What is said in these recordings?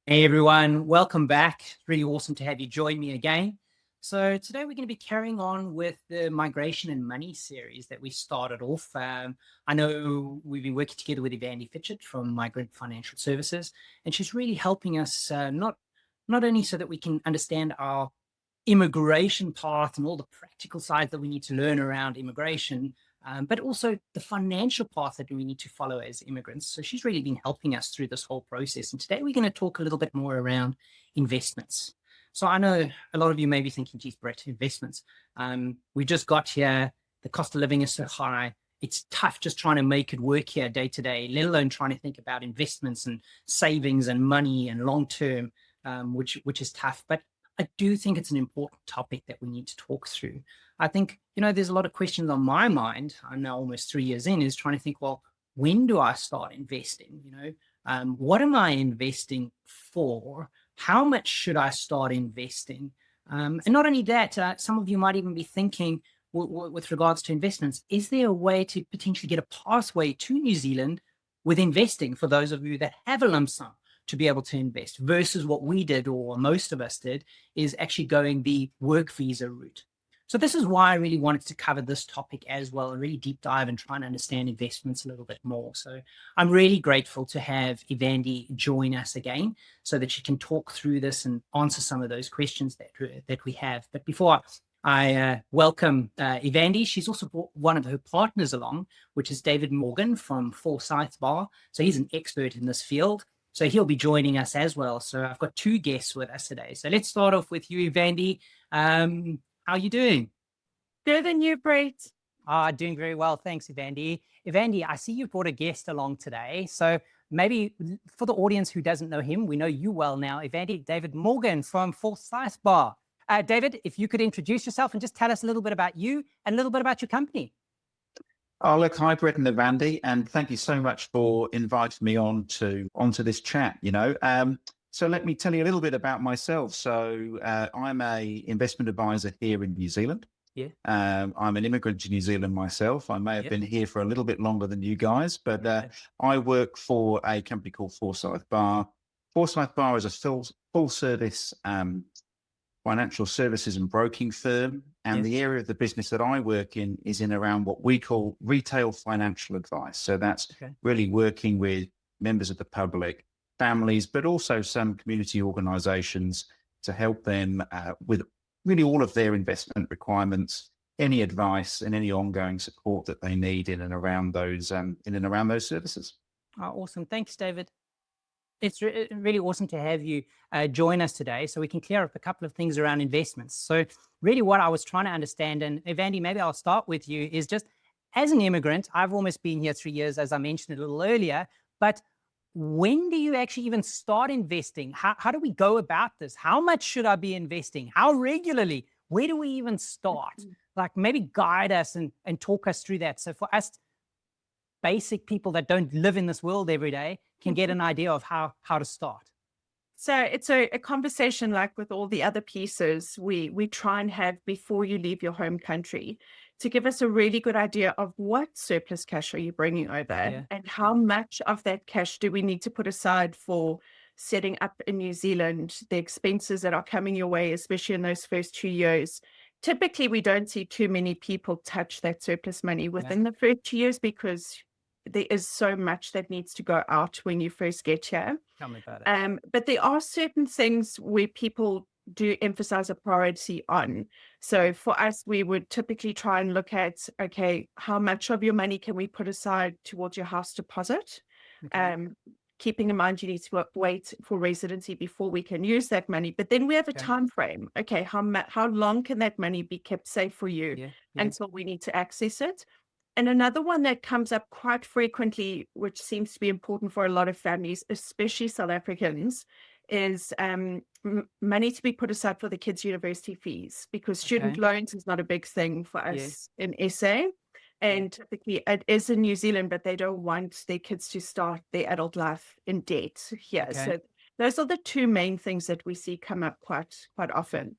Hey everyone, welcome back. It's really awesome to have you join me again. So today we're going to be carrying on with the migration and money series that we started off. I know we've been working together with Ivandee Fitchet from Migrant Financial Services, and she's really helping us not only so that we can understand our immigration path and all the practical sides that we need to learn around immigration, but also the financial path that we need to follow as immigrants. So she's really been helping us through this whole process. And today we're going to talk a little bit more around investments. So I know a lot of you may be thinking, geez, Brett, investments. We just got here. The cost of living is so high. It's tough just trying to make it work here day to day, let alone trying to think about investments and savings and money and long term, which is tough. But I do think it's an important topic that we need to talk through. I think, there's a lot of questions on my mind. I'm now almost 3 years in, is trying to think, well, when do I start investing? What am I investing for? How much should I start investing? And not only that, some of you might even be thinking with regards to investments, is there a way to potentially get a pathway to New Zealand with investing for those of you that have a lump sum to be able to invest versus what we did, or most of us did, is actually going the work visa route. So this is why I really wanted to cover this topic as well, a really deep dive and trying to understand investments a little bit more. So I'm really grateful to have Ivandee join us again so that she can talk through this and answer some of those questions that we have. But before I welcome Ivandee, she's also brought one of her partners along, which is David Morgan from Forsyth, Barr. So he's an expert in this field. So he'll be joining us as well. So I've got two guests with us today. So let's start off with you, Ivandee. How are you doing? Good, and you, Brett? Doing very well. Thanks, Ivandee. Ivandee, I see you brought a guest along today. So maybe for the audience who doesn't know him, we know you well now. Ivandee, David Morgan from Forsyth, Barr. David, if you could introduce yourself and just tell us a little bit about you and a little bit about your company. Oh, look, hi, Brett and Ivandee, and thank you so much for inviting me onto this chat. So let me tell you a little bit about myself. So I'm a investment advisor here in New Zealand. Yeah. I'm an immigrant to New Zealand myself. I may have been here for a little bit longer than you guys, but I work for a company called Forsyth Barr. Forsyth Barr is a full service financial services and broking firm. And the area of the business that I work in is in around what we call retail financial advice. So that's really working with members of the public, families, but also some community organizations to help them with really all of their investment requirements, any advice and any ongoing support that they need in and around those services. Oh, awesome. Thanks, David. It's really awesome to have you join us today so we can clear up a couple of things around investments. So really what I was trying to understand, and Ivandee, maybe I'll start with you, is just as an immigrant, I've almost been here 3 years, as I mentioned a little earlier, but when do you actually even start investing? How do we go about this? How much should I be investing? How regularly? Where do we even start? Like maybe guide us and talk us through that. So for us basic people that don't live in this world every day can get an idea of how to start. So it's a conversation like with all the other pieces we try and have before you leave your home country to give us a really good idea of what surplus cash are you bringing over and how much of that cash do we need to put aside for setting up in New Zealand, the expenses that are coming your way, especially in those first 2 years. Typically, we don't see too many people touch that surplus money within the first 2 years because there is so much that needs to go out when you first get here. Tell me about it. But there are certain things where people do emphasize a priority on. So for us, we would typically try and look at, okay, how much of your money can we put aside towards your house deposit? Keeping in mind you need to wait for residency before we can use that money. But then we have a time frame. Okay, how long can that money be kept safe for you until we need to access it? And another one that comes up quite frequently, which seems to be important for a lot of families, especially South Africans, is money to be put aside for the kids' university fees, because student loans is not a big thing for us in SA. And typically it is in New Zealand, but they don't want their kids to start their adult life in debt here. So those are the two main things that we see come up quite often.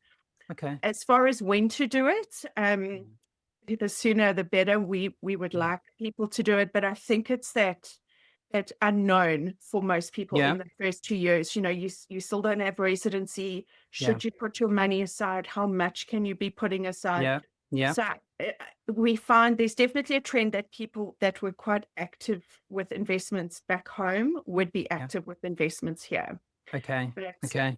As far as when to do it, the sooner the better. We would like people to do it, but I think it's that It's unknown for most people Yeah. in the first 2 years. You know, you still don't have residency. Should you put your money aside? How much can you be putting aside? Yeah. Yeah. So we find there's definitely a trend that people that were quite active with investments back home would be active with investments here. Okay. That's, Okay.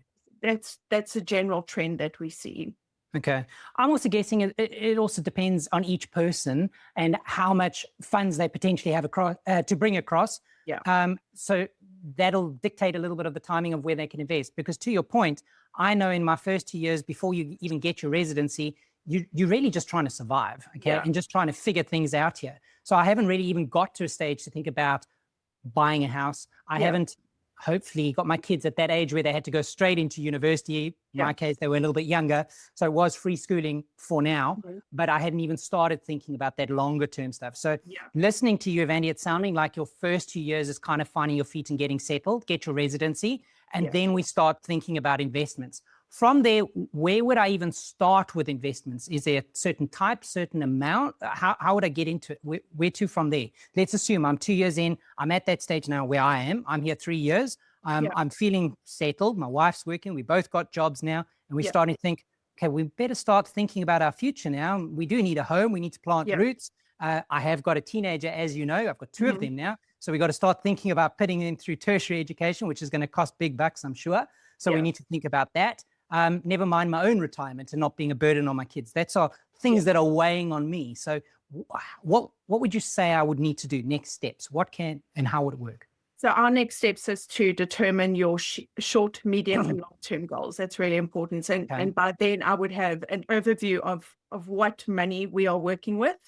that's a general trend that we see. Okay. I'm also guessing it also depends on each person and how much funds they potentially have across to bring across. Yeah. So that'll dictate a little bit of the timing of where they can invest. Because to your point, I know in my first 2 years before you even get your residency, you're really just trying to survive, okay, and just trying to figure things out here. So I haven't really even got to a stage to think about buying a house. I haven't hopefully got my kids at that age where they had to go straight into university. In my case, they were a little bit younger. So it was free schooling for now, but I hadn't even started thinking about that longer term stuff. So listening to you, Ivandee, it's sounding like your first 2 years is kind of finding your feet and getting settled, get your residency, and then we start thinking about investments. From there, where would I even start with investments? Is there a certain type, certain amount? How would I get into it? Where to from there? Let's assume I'm 2 years in. I'm at that stage now where I am. I'm here 3 years. I'm feeling settled. My wife's working. We both got jobs now. And we're starting to think, okay, we better start thinking about our future now. We do need a home. We need to plant roots. I have got a teenager, as you know. I've got two of them now. So we got to start thinking about putting them through tertiary education, which is going to cost big bucks, I'm sure. So we need to think about that. Never mind my own retirement and not being a burden on my kids. That's all things that are weighing on me. So what would you say I would need to do? Next steps? What can and how would it work? So our next steps is to determine your short, medium, and long-term goals. That's really important. And by then I would have an overview of what money we are working with,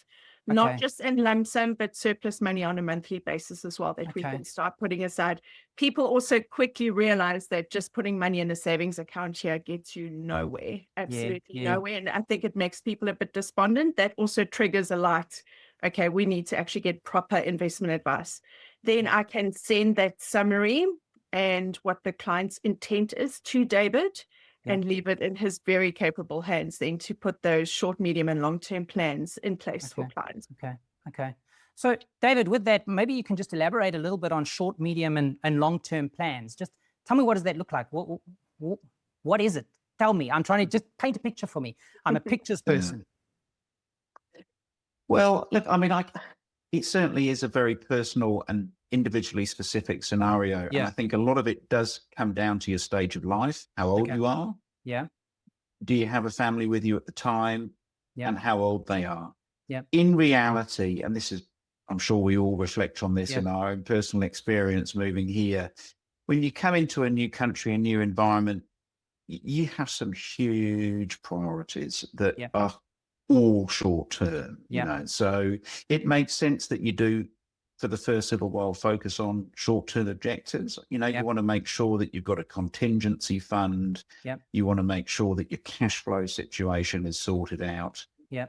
not just in lump sum, but surplus money on a monthly basis as well that we can start putting aside. People also quickly realize that just putting money in a savings account here gets you nowhere, absolutely nowhere. And I think it makes people a bit despondent. That also triggers a light. Okay, we need to actually get proper investment advice. Then I can send that summary and what the client's intent is to David and leave it in his very capable hands then to put those short, medium, and long-term plans in place for clients. Okay. So David, with that, maybe you can just elaborate a little bit on short, medium, and long-term plans. Just tell me, what does that look like? What is it? Tell me. I'm trying to just paint a picture for me. I'm a pictures person. Well, look, I mean, it certainly is a very personal and individually specific scenario. And I think a lot of it does come down to your stage of life, how old you are. Yeah. Do you have a family with you at the time? And how old they are. Yeah. In reality, and this is, I'm sure we all reflect on this in our own personal experience moving here. When you come into a new country, a new environment, you have some huge priorities that are all short term, you know. So it makes sense that you do, for the first little while, focus on short term objectives. You know, you want to make sure that you've got a contingency fund. You want to make sure that your cash flow situation is sorted out.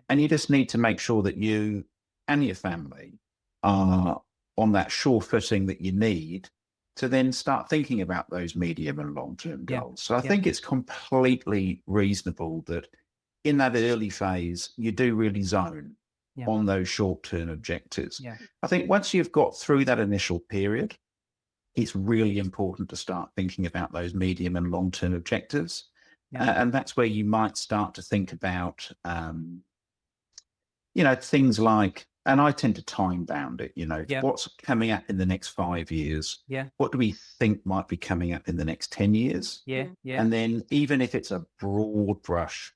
And you just need to make sure that you and your family are on that sure footing that you need to then start thinking about those medium and long term goals. So I think it's completely reasonable that in that early phase, you do really zone on those short-term objectives. I think once you've got through that initial period, it's really important to start thinking about those medium and long-term objectives. And that's where you might start to think about, you know, things like, and I tend to time bound it, you know, what's coming up in the next 5 years? What do we think might be coming up in the next 10 years? And then even if it's a broad brush,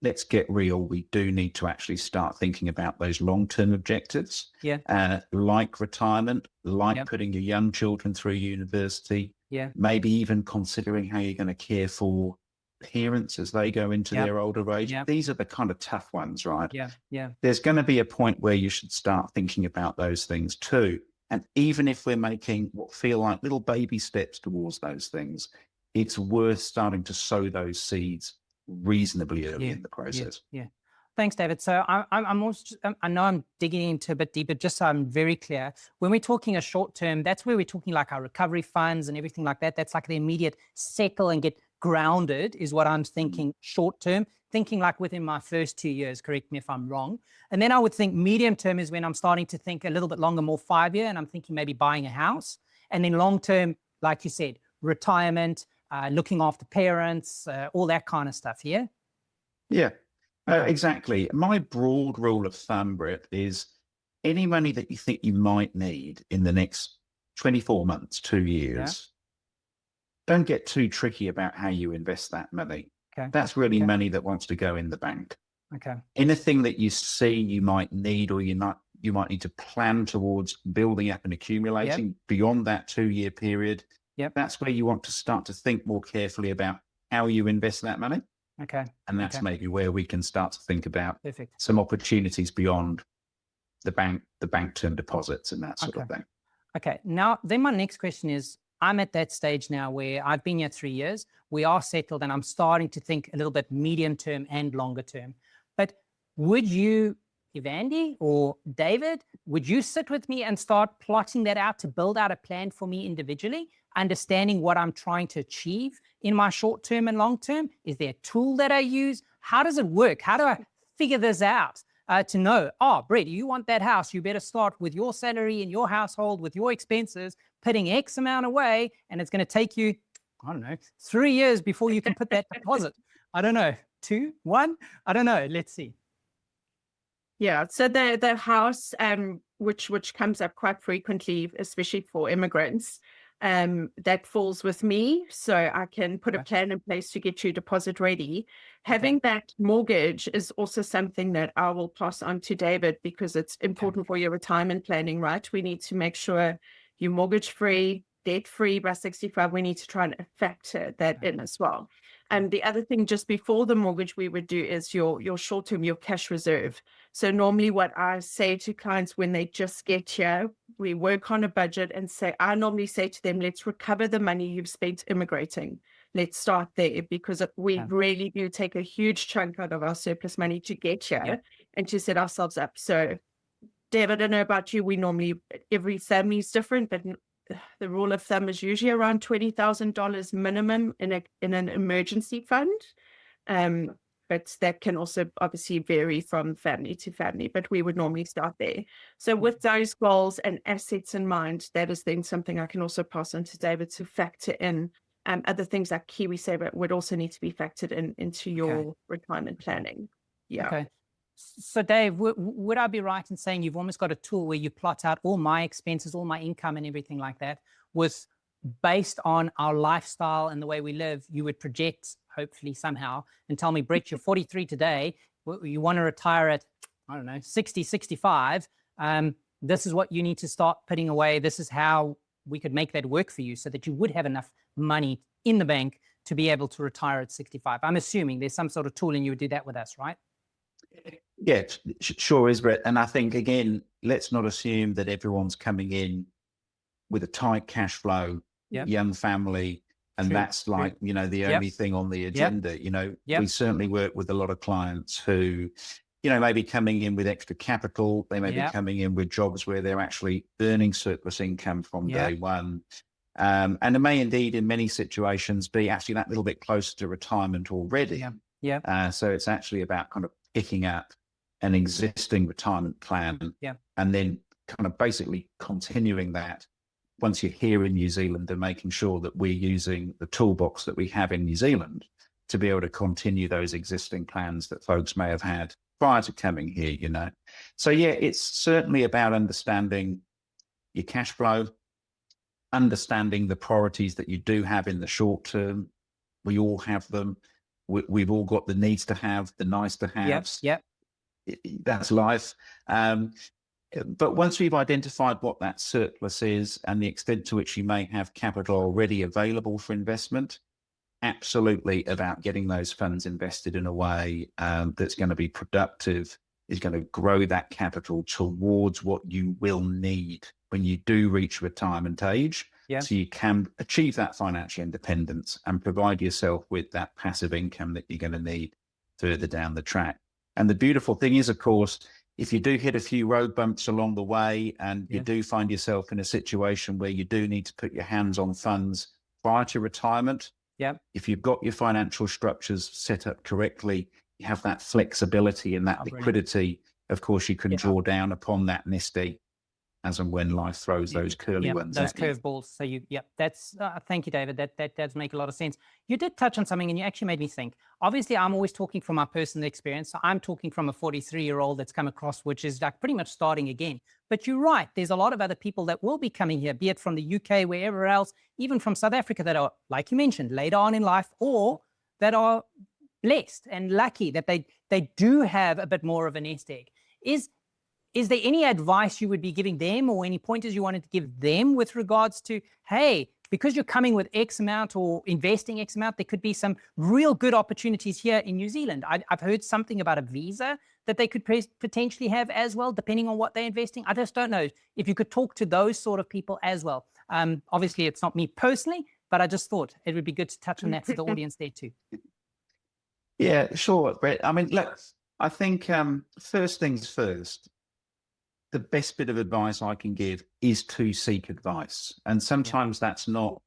let's get real. We do need to actually start thinking about those long-term objectives, like retirement, like putting your young children through university, maybe even considering how you're going to care for parents as they go into their older age. These are the kind of tough ones, right? There's going to be a point where you should start thinking about those things too. And even if we're making what feel like little baby steps towards those things, it's worth starting to sow those seeds reasonably early in the process. Thanks, David. So I'm also, I know I'm digging into a bit deeper, just so I'm very clear. When we're talking a short term, that's where we're talking like our recovery funds and everything like that. That's like the immediate settle and get grounded is what I'm thinking short term, thinking like within my first 2 years, correct me if I'm wrong. And then I would think medium term is when I'm starting to think a little bit longer, more 5 year, and I'm thinking maybe buying a house. And then long term, like you said, retirement, looking after parents, all that kind of stuff. Yeah. Yeah, Okay. exactly. My broad rule of thumb, Brett, is any money that you think you might need in the next 24 months, 2 years, don't get too tricky about how you invest that money. Okay. That's really Okay. money that wants to go in the bank. Okay. Anything that you see you might need, or you might need to plan towards building up and accumulating beyond that 2-year period, that's where you want to start to think more carefully about how you invest that money. Okay. And that's maybe where we can start to think about Perfect. some opportunities beyond the bank term deposits and that sort of thing. Okay. Now, then my next question is, I'm at that stage now where I've been here 3 years, we are settled, and I'm starting to think a little bit medium term and longer term. But would you, Ivandee or David, would you sit with me and start plotting that out to build out a plan for me individually, understanding what I'm trying to achieve in my short term and long term? Is there a tool that I use? How does it work? How do I figure this out? To know, Brett, you want that house, you better start with your salary in your household, with your expenses, putting X amount away, and it's going to take you, I don't know, 3 years before you can put that deposit. I don't know, 2, 1, I don't know. Let's see. Yeah, so the house, which comes up quite frequently, especially for immigrants, that falls with me, so I can put a plan in place to get your deposit ready. Having that mortgage is also something that I will pass on to David, because it's important for your retirement planning, right? We need to make sure you're mortgage free, debt free by 65. We need to try and factor that in as well. And the other thing just before the mortgage we would do is your short term, your cash reserve. So normally what I say to clients when they just get here, we work on a budget and I normally say to them, let's recover the money you've spent immigrating. Let's start there, because we really do take a huge chunk out of our surplus money to get here and to set ourselves up. So David, I don't know about you, we normally, every family is different, but the rule of thumb is usually around $20,000 minimum in an emergency fund. But that can also obviously vary from family to family, but we would normally start there. So with those goals and assets in mind, that is then something I can also pass on to David to factor in. Other things like KiwiSaver would also need to be factored into your retirement planning. Yeah. Okay. So Dave, would I be right in saying you've almost got a tool where you plot out all my expenses, all my income and everything like that, with based on our lifestyle and the way we live, you would project, hopefully somehow, and tell me, Brett, you're 43 today, you want to retire at, I don't know, 60, 65. This is what you need to start putting away. This is how we could make that work for you so that you would have enough money in the bank to be able to retire at 65. I'm assuming there's some sort of tool and you would do that with us, right? Yeah, sure is, Brett. And I think, again, let's not assume that everyone's coming in with a tight cash flow, young family, and that's like, the only thing on the agenda. We certainly work with a lot of clients who, may be coming in with extra capital. They may be coming in with jobs where they're actually earning surplus income from day one. And it may indeed, in many situations, be actually that little bit closer to retirement already. So it's actually about kind of picking up an existing retirement plan and then kind of basically continuing that once you're here in New Zealand, and making sure that we're using the toolbox that we have in New Zealand to be able to continue those existing plans that folks may have had prior to coming here, So it's certainly about understanding your cash flow, understanding the priorities that you do have in the short term. We all have them. We've all got the needs to have, the nice to haves. That's life. But once we've identified what that surplus is and the extent to which you may have capital already available for investment, absolutely about getting those funds invested in a way that's going to be productive, is going to grow that capital towards what you will need when you do reach retirement age. So you can achieve that financial independence and provide yourself with that passive income that you're going to need further down the track. And the beautiful thing is, of course, if you do hit a few road bumps along the way and you do find yourself in a situation where you do need to put your hands on funds prior to retirement, Yeah. If you've got your financial structures set up correctly, you have that flexibility and that Oh, brilliant. liquidity. Of course, you can Yeah. draw down upon that nest egg as and when life throws those curly ones those at you. curveballs. So that's thank you, David. That does make a lot of sense. You did touch on something, and you actually made me think. Obviously, I'm always talking from my personal experience. So I'm talking from a 43-year-old that's come across, which is like pretty much starting again. But you're right. There's a lot of other people that will be coming here, be it from the UK, wherever else, even from South Africa, that are, like you mentioned, later on in life, or that are blessed and lucky that they do have a bit more of a nest egg. Is there any advice you would be giving them, or any pointers you wanted to give them with regards to, hey, because you're coming with X amount or investing X amount, there could be some real good opportunities here in New Zealand? I've heard something about a visa that they could potentially have as well, depending on what they're investing. I just don't know if you could talk to those sort of people as well. Obviously, it's not me personally, but I just thought it would be good to touch on that for the audience there too. Yeah, sure, Brett. I mean, look, I think first things first, the best bit of advice I can give is to seek advice. And sometimes that's not,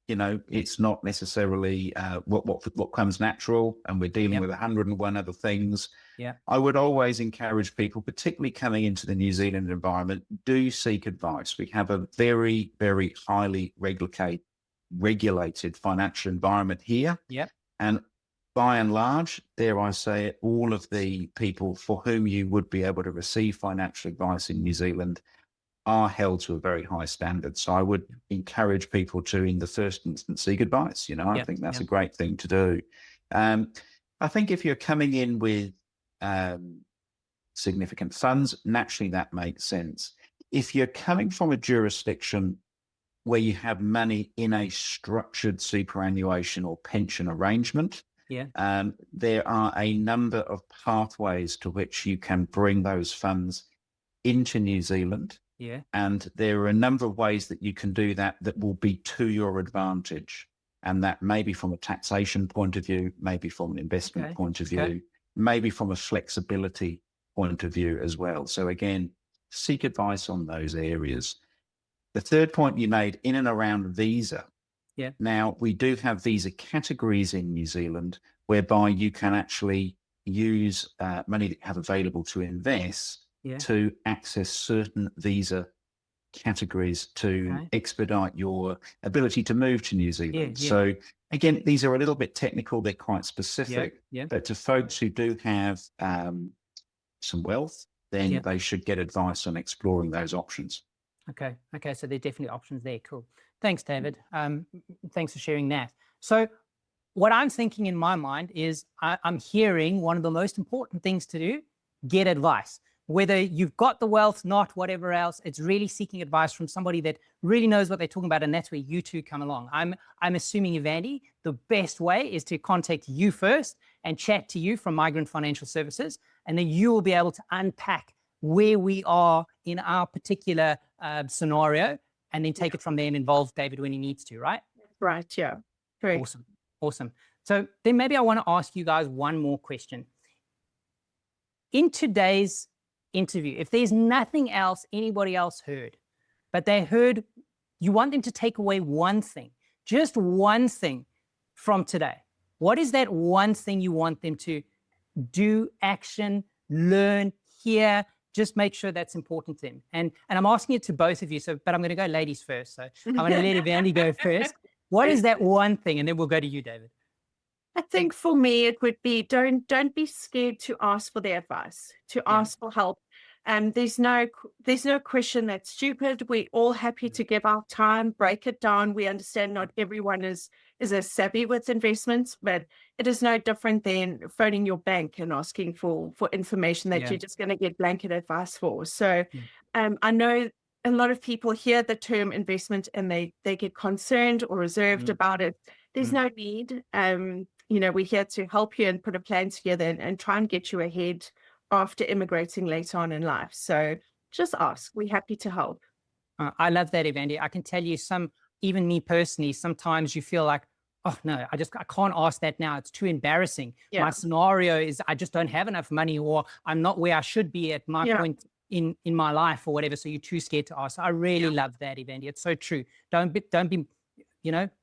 it's not necessarily what comes natural, and we're dealing with 101 other things. Yeah. I would always encourage people, particularly coming into the New Zealand environment, do seek advice. We have a very, very highly regulated financial environment here. Yeah. And by and large, dare I say it, all of the people for whom you would be able to receive financial advice in New Zealand are held to a very high standard. So I would encourage people to, in the first instance, seek advice. I think that's a great thing to do. I think if you're coming in with significant funds, naturally that makes sense. If you're coming from a jurisdiction where you have money in a structured superannuation or pension arrangement, there are a number of pathways to which you can bring those funds into New Zealand. Yeah. And there are a number of ways that you can do that will be to your advantage. And that may be from a taxation point of view, maybe from an investment point of view, maybe from a flexibility point of view as well. So again, seek advice on those areas. The third point you made, in and around visa. Yeah. Now, we do have visa categories in New Zealand whereby you can actually use money that you have available to invest to access certain visa categories to expedite your ability to move to New Zealand. So again, these are a little bit technical. They're quite specific, but to folks who do have some wealth, then they should get advice on exploring those options. Okay. So there are definitely options there. Cool. Thanks, David. Thanks for sharing that. So what I'm thinking in my mind is I'm hearing one of the most important things to do, get advice. Whether you've got the wealth, not, whatever else, it's really seeking advice from somebody that really knows what they're talking about, and that's where you two come along. I'm assuming, Ivandee, the best way is to contact you first and chat to you from Migrant Financial Services, and then you will be able to unpack where we are in our particular scenario, and then take it from there and involve David when he needs to, right? Right, yeah. Great. Awesome. So then maybe I want to ask you guys one more question. In today's interview, if there's nothing else anybody else heard, but they heard, you want them to take away one thing, just one thing from today. What is that one thing you want them to do, action, learn, hear? Just make sure that's important to them. And I'm asking it to both of you, but I'm going to go ladies first. So I'm going to let Ivandee go first. What is that one thing? And then we'll go to you, David. I think for me, it would be don't be scared to ask for the advice, to ask for help. There's no question that's stupid. We're all happy to give our time, break it down. We understand not everyone is as savvy with investments, but it is no different than phoning your bank and asking for information that you're just going to get blanket advice for. So I know a lot of people hear the term investment and they get concerned or reserved about it. There's no need. We're here to help you and put a plan together and try and get you ahead after immigrating later on in life. So just ask. We're happy to help. I love that, Ivandee. I can tell you even me personally, sometimes you feel like, oh no, I can't ask that now. It's too embarrassing. My scenario is I just don't have enough money, or I'm not where I should be at my point in my life or whatever. So you're too scared to ask. I really love that, Ivandee. It's so true. Don't be,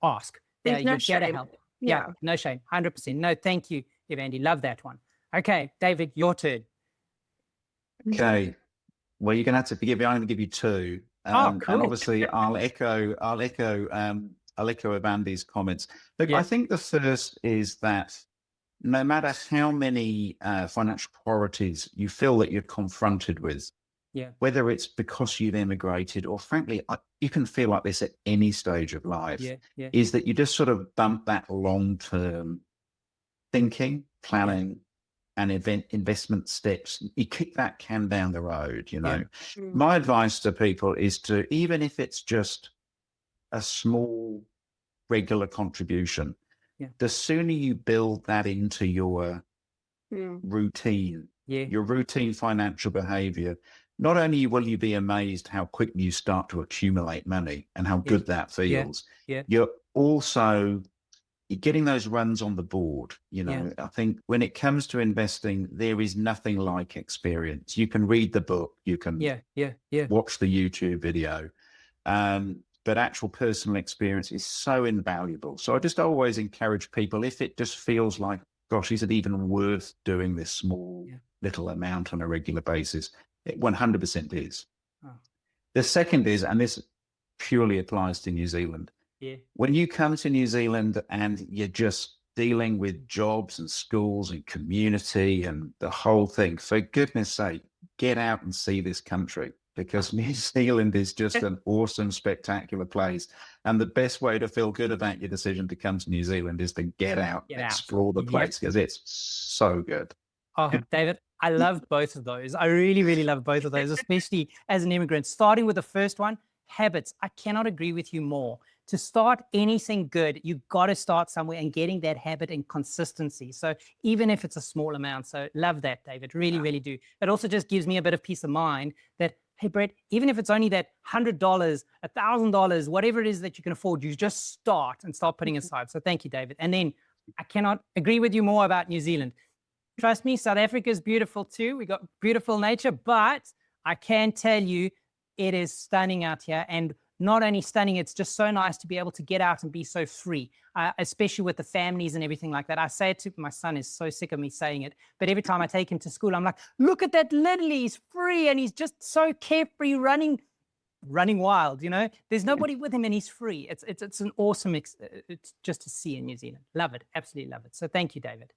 ask. There's no you're here to shame. help. Yeah. No shame. 100%. No, thank you, Ivandee. Love that one. Okay, David, your turn. Okay. Well, you're going to have to forgive me. I'm going to give you two. Cool. And obviously, I'll echo Ivandee's comments. Look, I think the first is that no matter how many financial priorities you feel that you're confronted with, whether it's because you've immigrated or frankly, you can feel like this at any stage of life, is that you just sort of bump that long-term thinking, planning, and investment steps. You kick that can down the road, you know. My advice to people is to, even if it's just a small regular contribution, the sooner you build that into your routine, your routine financial behavior, not only will you be amazed how quickly you start to accumulate money and how good that feels, you're also getting those runs on the board. You know, I think when it comes to investing, there is nothing like experience. You can read the book, you can watch the YouTube video, but actual personal experience is so invaluable. So I just always encourage people, if it just feels like, gosh, is it even worth doing this small little amount on a regular basis? It 100% is. The second is, and this purely applies to New Zealand, when you come to New Zealand and you're just dealing with jobs and schools and community and the whole thing, for goodness sake, get out and see this country, because New Zealand is just an awesome, spectacular place. And the best way to feel good about your decision to come to New Zealand is to get out and explore the place, because it's so good. Oh, David, I love both of those. I really, really love both of those, especially as an immigrant. Starting with the first one, habits. I cannot agree with you more. To start anything good, you got to start somewhere and getting that habit and consistency. So even if it's a small amount, so love that, David, really, really do. It also just gives me a bit of peace of mind that, hey, Brett, even if it's only that $100, $1,000, whatever it is that you can afford, you just start and start putting aside. So thank you, David. And then I cannot agree with you more about New Zealand. Trust me, South Africa is beautiful too. We got beautiful nature, but I can tell you it is stunning out here. And not only stunning, it's just so nice to be able to get out and be so free, especially with the families and everything like that. I say it to my son, is so sick of me saying it, but every time I take him to school, I'm like, look at that Lily, he's free and he's just so carefree, running wild, you know. There's nobody with him and he's free. It's an awesome, it's just to see in New Zealand. Love it, absolutely love it. So thank you, David.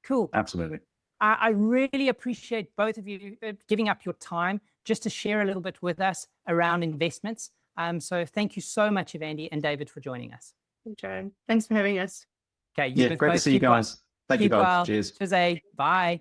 Cool. Absolutely. I really appreciate both of you giving up your time just to share a little bit with us around investments. So thank you so much, Ivandee and David, for joining us. Joan, thanks for having us. Okay. Great to see you guys. Thank you, guys. Cheers. Bye.